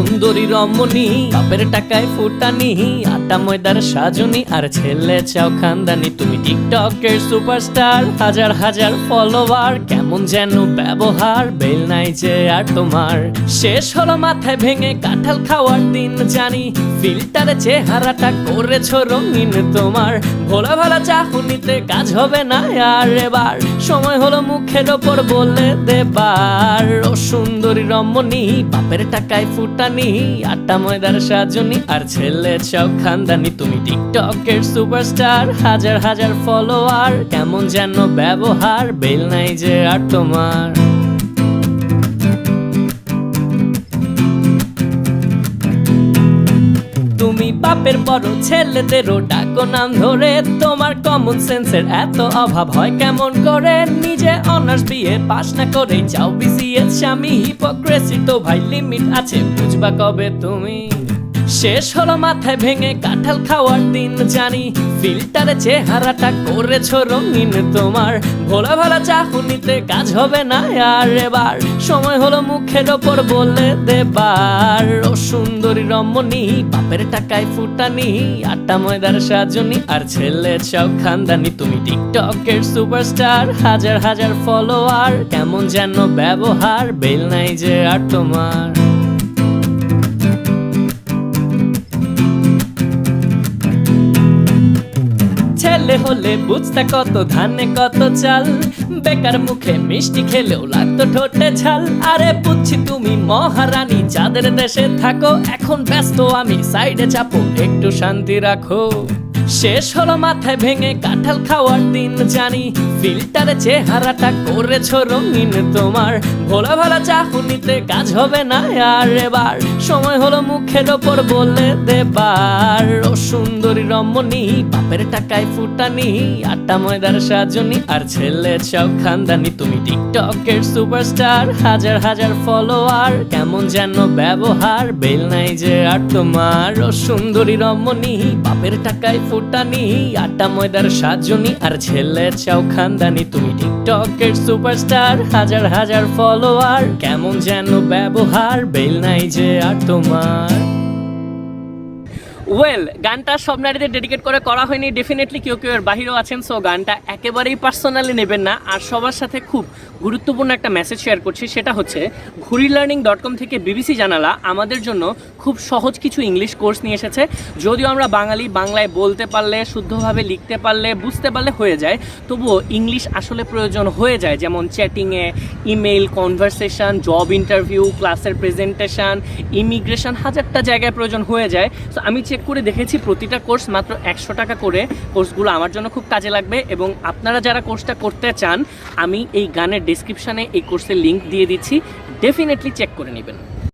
সুন্দরী রমণী, বাপের টাকায় ফুটানি, আটা ময়দার সাজনি আর ছেলে চাও খানদানি। তুমি টিকটকের সুপারস্টার, হাজার হাজার ফলোয়ার, কেমন যেন ব্যবহার, বেল নাই যে আর তোমার। শেষ হলো মাথায় ভেঙে কাঁঠাল খাওয়ার দিন জানি, ফিল্টারে চেহারাটা করেছো রঙিন তোমার। ভোলা ভালা চাহনিতে কাজ হবে না আর এবার, সময় হলো মুখের ওপর বলে দেবার। ও সুন্দরী রমণী, বাপের টাকায় ফুটানি, আটা ময়দার সাজনি আর ছেলে চাও খানদানি। তুমি টিকটকের সুপারস্টার, হাজার হাজার ফলোয়ার, কেমন যেন ব্যবহার, বেল নাই যে আর তোমার। তুমি বাপের বড় ছেলেদেরও ডাকো নাম ধরে, তোমার কমন সেন্সের এত অভাব হয় কেমন করে? নিজে অনার্স বিয়ে পাস না করে চাও বিসিএস স্বামী, হিপোক্রেসি তো ভাই লিমিট আছে, বুঝবা কবে তুমি? শেষ হলো মাথায় ভেঙে কাঁঠাল খাওয়ার দিন জানি, ফিল্টারে চেহারাটা করেছো রঙিন তোমার। ভোলা ভালা চাহনিতে কাজ হবে না আর এবার, সময় হলো মুখের ওপর বলে দেবার। ও সুন্দরী রমণী, বাপের টাকায় ফুটানি, আটা ময়দার সাজনি আর ছেলে চাও খানদানি। তুমি টিকটকের সুপারস্টার, হাজার হাজার ফলোয়ার, কেমন যেন ব্যবহার, বেল নাই যে আর তোমার। ছেলে হলে বুঝতে কত ধানে কত চাল, বেকার মুখে মিষ্টি খেলেও লাগতো ঠোঁটে ঝাল। আরে বুঝছি তুমি মহারানী, চাঁদের দেশে থাকো, এখন ব্যস্ত আমি, সাইডে চাপো, একটু শান্তি রাখো। শেষ হলো মাথায় ভেঙে কাঁঠাল খাওয়ার দিন জানি, ফিল্টারে চেহারাটা করেছো রঙিন তোমার। ভোলা ভালা চাহনিতে কাজ হবে না আর এবার, সময় হলো মুখের ওপর বলে দেবার। ও সুন্দরী রমণী, বাপের টাকায় ফুটানি, আটা ময়দার সাজনি আর ছেলে চাও খানদানি। তুমি টিকটকের সুপারস্টার, হাজার হাজার ফলোয়ার, কেমন যেন ব্যবহার, বেল নাই যে আর তোমার। ও সুন্দরী রমণী, বাপের টাকায় ফুটানি, আটা ময়দার সাজনি আর ছেলে চাও খানদানি। তুমি টিকটকের সুপারস্টার, হাজার হাজার ফলোয়ার, কেমন যেন ব্যবহার, বেল নাই যে আর তোমার। ওয়েল, গানটা সব নারীদের ডেডিকেট করে করা হয়নি, ডেফিনেটলি কেউ কেউ এর বাহিরেও আছেন, সো গানটা একেবারেই পার্সোনালি নেবেন না। আর সবার সাথে খুব গুরুত্বপূর্ণ একটা মেসেজ শেয়ার করছি, সেটা হচ্ছে ঘুরিলার্নিং.com থেকে বিবিসি জানালা আমাদের জন্য খুব সহজ কিছু ইংলিশ কোর্স নিয়ে এসেছে। যদিও আমরা বাঙালি, বাংলায় বলতে পারলে, শুদ্ধভাবে লিখতে পারলে, বুঝতে পারলে হয়ে যায়, তবুও ইংলিশ আসলে প্রয়োজন হয়ে যায়, যেমন চ্যাটিংয়ে, ইমেইল, কনভারসেশন, জব ইন্টারভিউ, ক্লাসের প্রেজেন্টেশন, ইমিগ্রেশন, হাজারটা জায়গায় প্রয়োজন হয়ে যায়। সো আমি চেক করে দেখেছি প্রতিটা কোর্স মাত্র 100 টাকা করে। কোর্সগুলো আমার জন্য খুব কাজে লাগবে, এবং আপনারা যারা কোর্সটা করতে চান, আমি এই গানের ডেসক্রিপশানে এই কোর্সের লিঙ্ক দিয়ে দিচ্ছি, ডেফিনেটলি চেক করে নেবেন।